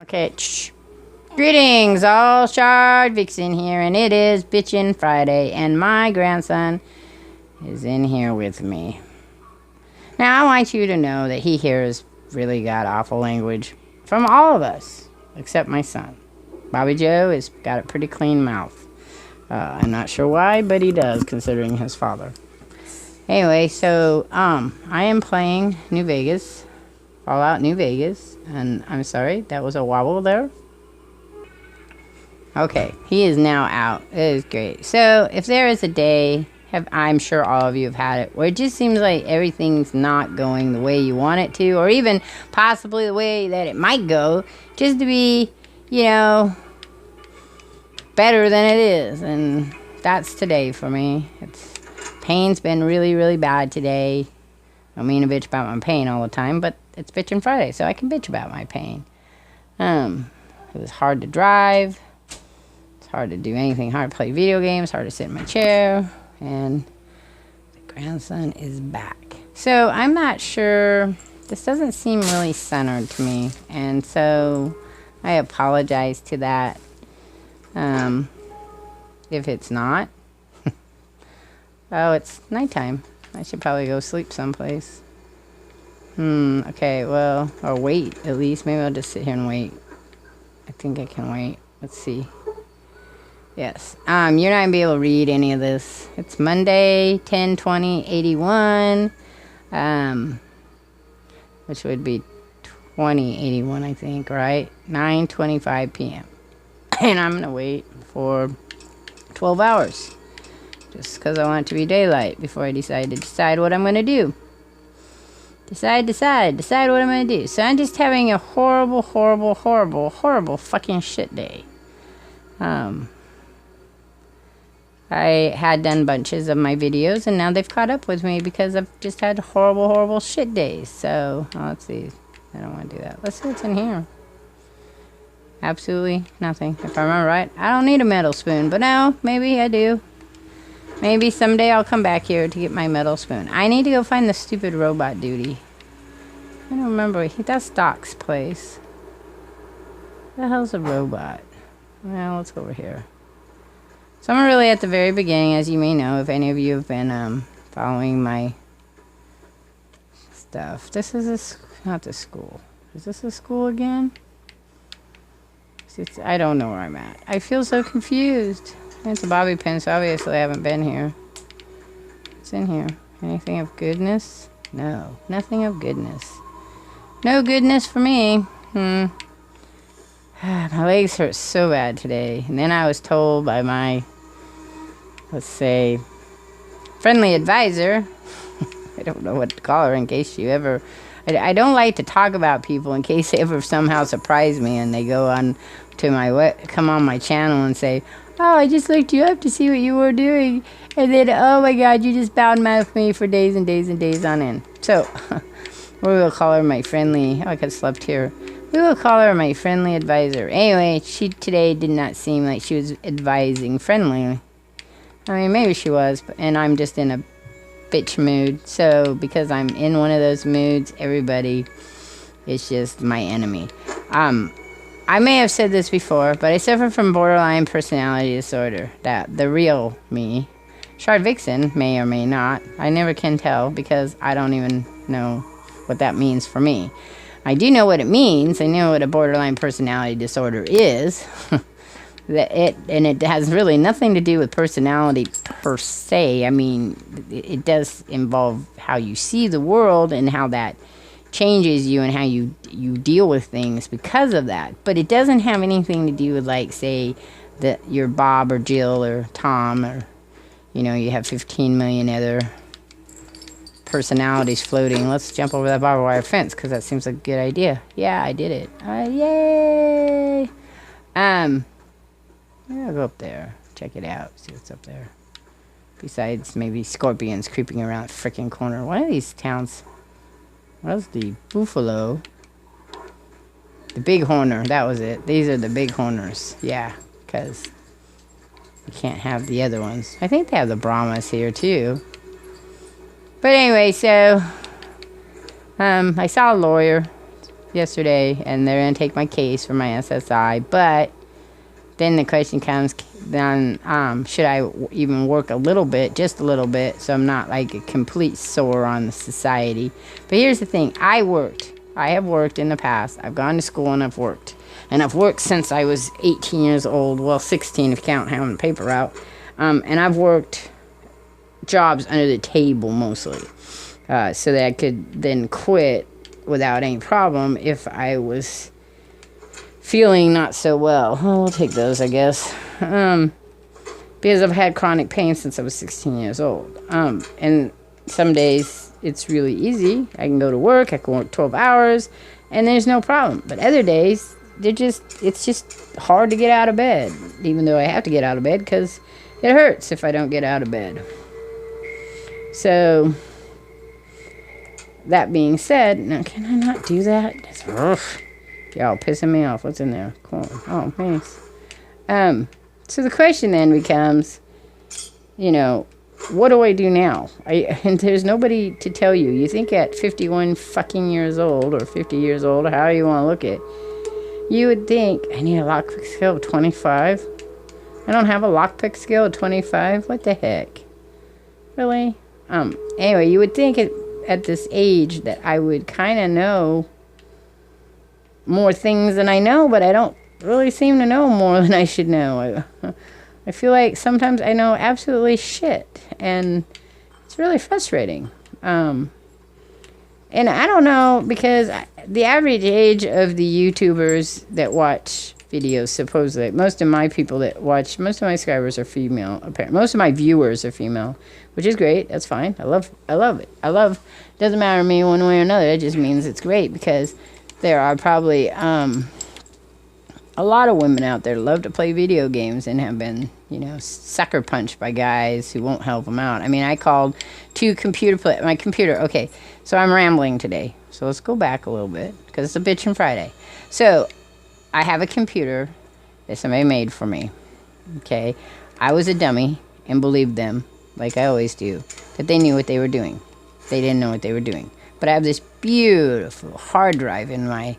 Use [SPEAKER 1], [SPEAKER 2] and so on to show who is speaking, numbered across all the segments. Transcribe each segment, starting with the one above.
[SPEAKER 1] Okay, greetings, all Shardvixen here, and it is Bitchin' Friday, and my grandson is in here with me. Now, I want you to know that he hears really god-awful language from all of us, except my son. Bobby Joe has got a pretty clean mouth. I'm not sure why, but he does, considering his father. Anyway, so, I am playing New Vegas. Fallout New Vegas, and I'm sorry, that was a wobble there. Okay, he is now out. It is great. So, if there is a day, I'm sure all of you have had it, where it just seems like everything's not going the way you want it to, or even possibly the way that it might go, just to be, you know, better than it is, and that's today for me. Pain's been really, really bad today. I don't mean to bitch about my pain all the time, but it's Bitchin' Friday, so I can bitch about my pain. It was hard to drive. It's hard to do anything. Hard to play video games. Hard to sit in my chair. And the grandson is back. So I'm not sure. This doesn't seem really centered to me. And so I apologize to that. If it's not. Oh, it's nighttime. I should probably go sleep someplace. Okay, well, or wait, at least. Maybe I'll just sit here and wait. I think I can wait. Let's see. Yes. You're not going to be able to read any of this. It's Monday, 10/20/81. Which would be 20/81, I think, right? 9:25 p.m. And I'm going to wait for 12 hours. Just because I want it to be daylight before I decide what I'm going to do. Decide what I'm going to do. So I'm just having a horrible fucking shit day. I had done bunches of my videos, and now they've caught up with me because I've just had horrible shit days. So, let's see. I don't want to do that. Let's see what's in here. Absolutely nothing. If I remember right, I don't need a metal spoon, but no, maybe I do. Maybe someday I'll come back here to get my metal spoon. I need to go find the stupid robot duty. I don't remember. That's Doc's place. What the hell's a robot? Well, let's go over here. So I'm really at the very beginning, as you may know, if any of you have been following my stuff. This is not the school. Is this a school again? I don't know where I'm at. I feel so confused. It's a bobby pin, so obviously I haven't been here. What's in here? Anything of goodness? No. Nothing of goodness. No goodness for me. My legs hurt so bad today. And then I was told by my, let's say, friendly advisor. I don't know what to call her in case you ever... I don't like to talk about people in case they ever somehow surprise me and they go on to come on my channel and say, oh, I just looked you up to see what you were doing. And then, oh my God, you just badmouthed me for days and days and days on end. So, we will call her my friendly... Oh, I could have slept here. We will call her my friendly advisor. Anyway, she today did not seem like she was advising friendly. I mean, maybe she was, and I'm just in a bitch mood. So, because I'm in one of those moods, everybody is just my enemy. I may have said this before, but I suffer from borderline personality disorder. That the real me, Shardvixen, may or may not. I never can tell because I don't even know what that means for me. I do know what it means. I know what a borderline personality disorder is. It has really nothing to do with personality per se. I mean, it does involve how you see the world and how that changes you and how you deal with things because of that. But it doesn't have anything to do with, like, say, that you're Bob or Jill or Tom or, you know, you have 15 million other personalities floating. Let's jump over that barbed wire fence because that seems like a good idea. Yeah, I did it. Yay! I'll go up there. Check it out. See what's up there. Besides maybe scorpions creeping around the freaking corner. One of these towns... What's the buffalo? The bighorner, that was it. These are the bighorners. Yeah, because you can't have the other ones. I think they have the Brahmas here too. But anyway, so I saw a lawyer yesterday, and they're going to take my case for my SSI, but then the question comes, then should I even work a little bit, just a little bit, so I'm not like a complete sore on the society. But here's the thing, I have worked in the past. I've gone to school and I've worked. And I've worked since I was 18 years old. Well, 16 if you count having the paper out. And I've worked jobs under the table mostly. So that I could then quit without any problem if I was feeling not so well. Well, we'll take those, I guess. Because I've had chronic pain since I was 16 years old. And some days it's really easy. I can go to work. I can work 12 hours. And there's no problem. But other days, it's just hard to get out of bed. Even though I have to get out of bed because it hurts if I don't get out of bed. So, that being said, now can I not do that? That's rough. Y'all pissing me off. What's in there? Cool. Oh, thanks. So the question then becomes, what do I do now? And there's nobody to tell you. You think at 51 fucking years old, or 50 years old, or however you want to look at it, you would think, I need a lockpick skill of 25? I don't have a lockpick skill of 25? What the heck? Really? Anyway, you would think at this age that I would kind of know more things than I know, but I don't really seem to know more than I should know. I feel like sometimes I know absolutely shit, and it's really frustrating. And I don't know, because the average age of the YouTubers that watch videos, supposedly, most of my subscribers are female. Apparently, most of my viewers are female, which is great. That's fine. I love it. It doesn't matter to me one way or another. It just means it's great, because there are probably a lot of women out there love to play video games and have been, sucker punched by guys who won't help them out. I mean, I called two my computer. Okay, so I'm rambling today. So let's go back a little bit, because it's a bitchin' Friday. So I have a computer that somebody made for me. Okay, I was a dummy and believed them, like I always do, that they knew what they were doing. They didn't know what they were doing. But I have this beautiful hard drive in my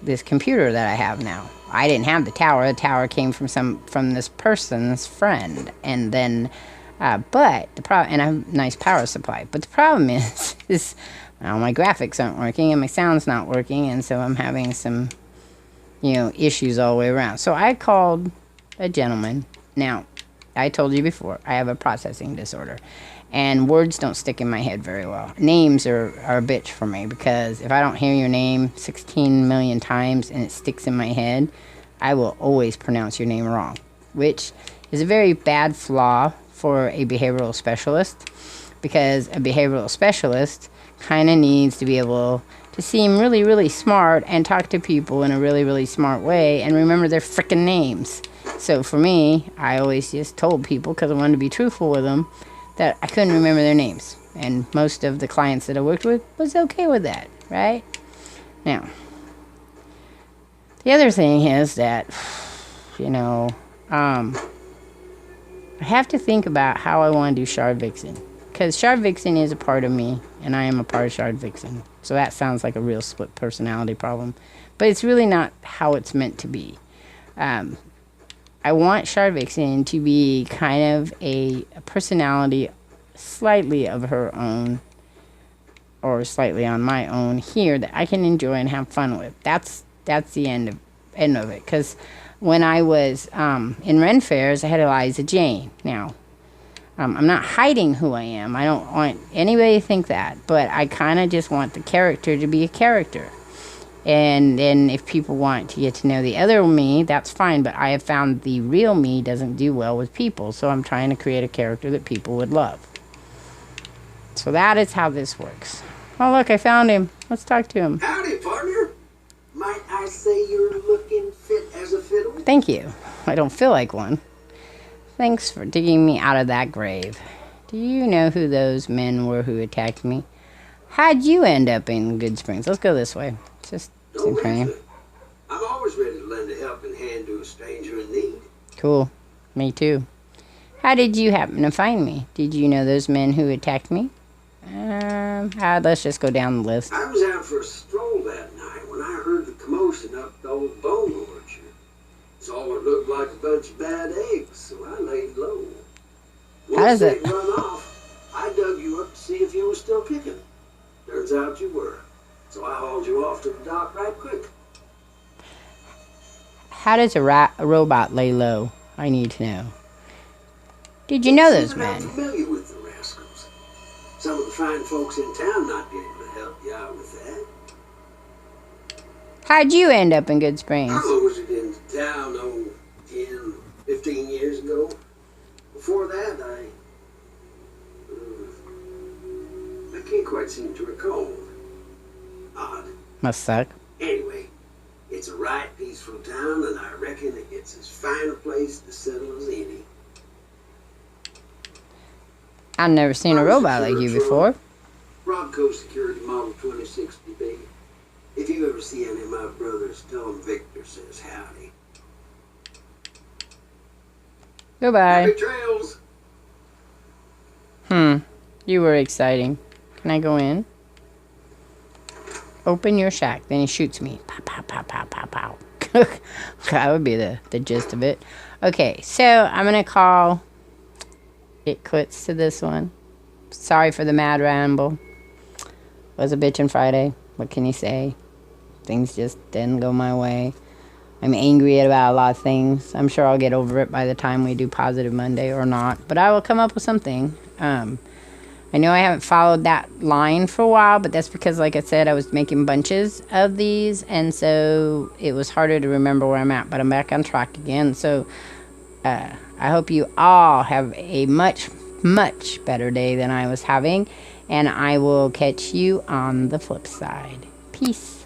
[SPEAKER 1] this computer that I have now. I didn't have the tower. The tower came from this person's friend, and then, but the problem, and I have a nice power supply. But the problem is my graphics aren't working and my sound's not working, and so I'm having some, issues all the way around. So I called a gentleman. Now, I told you before, I have a processing disorder. And words don't stick in my head very well. Names are a bitch for me, because if I don't hear your name 16 million times and it sticks in my head, I will always pronounce your name wrong, which is a very bad flaw for a behavioral specialist, because a behavioral specialist kind of needs to be able to seem really, really smart and talk to people in a really, really smart way and remember their frickin' names. So for me, I always just told people, because I wanted to be truthful with them, that I couldn't remember their names. And most of the clients that I worked with was okay with that, right? Now, the other thing is that, I have to think about how I want to do Shardvixen. Because Shardvixen is a part of me, and I am a part of Shardvixen. So that sounds like a real split personality problem. But it's really not how it's meant to be. I want Shardvixen to be kind of a personality slightly of her own, or slightly on my own here, that I can enjoy and have fun with. That's the end of it. Because when I was in Ren Fairs, I had Eliza Jane. Now, I'm not hiding who I am. I don't want anybody to think that. But I kind of just want the character to be a character. And then if people want to get to know the other me, that's fine. But I have found the real me doesn't do well with people. So I'm trying to create a character that people would love. So that is how this works. Oh, look, I found him. Let's talk to him.
[SPEAKER 2] Howdy, partner. Might I say you're looking fit as a fiddle?
[SPEAKER 1] Thank you. I don't feel like one. Thanks for digging me out of that grave. Do you know who those men were who attacked me? How'd you end up in Good Springs? Let's go this way. Just
[SPEAKER 2] I'm always ready to lend a helping hand to a stranger in need.
[SPEAKER 1] Cool. Me too. How did you happen to find me? Did you know those men who attacked me? Let's just go down the list.
[SPEAKER 2] I was out for a stroll that night when old bone orchard. Saw what looked like a bunch of bad eggs, so I laid low.
[SPEAKER 1] How does
[SPEAKER 2] Once
[SPEAKER 1] it?
[SPEAKER 2] they'd run off, I dug you up to see if you were still kicking. Turns out you were. So I hauled you off to the dock right quick.
[SPEAKER 1] How does a robot lay low? I need to know. Did you know those
[SPEAKER 2] I'm
[SPEAKER 1] men?
[SPEAKER 2] familiar with the rascals. Some of the fine folks in town might be able to help you out with that.
[SPEAKER 1] How'd you end up in Good Springs?
[SPEAKER 2] I was in town, 10, 15 years ago. Before that, I can't quite seem to recall. Odd.
[SPEAKER 1] Must suck.
[SPEAKER 2] Anyway, it's a right peaceful town, and I reckon it's as fine a place to settle as any.
[SPEAKER 1] I've never seen a robot like you before.
[SPEAKER 2] Robco Security Model 2060B. If you ever see any of my brothers, tell them Victor says howdy.
[SPEAKER 1] Goodbye.
[SPEAKER 2] Happy trails!
[SPEAKER 1] You were exciting. Can I go in? Open your shack. Then he shoots me. Pow, pow, pow, pow, pow, pow. That would be the gist of it. Okay, so I'm going to call it quits to this one. Sorry for the mad ramble. Was a bitchin' Friday. What can you say? Things just didn't go my way. I'm angry about a lot of things. I'm sure I'll get over it by the time we do Positive Monday or not. But I will come up with something. I know I haven't followed that line for a while, but that's because, like I said, I was making bunches of these, and so it was harder to remember where I'm at, but I'm back on track again. So I hope you all have a much, much better day than I was having, and I will catch you on the flip side. Peace.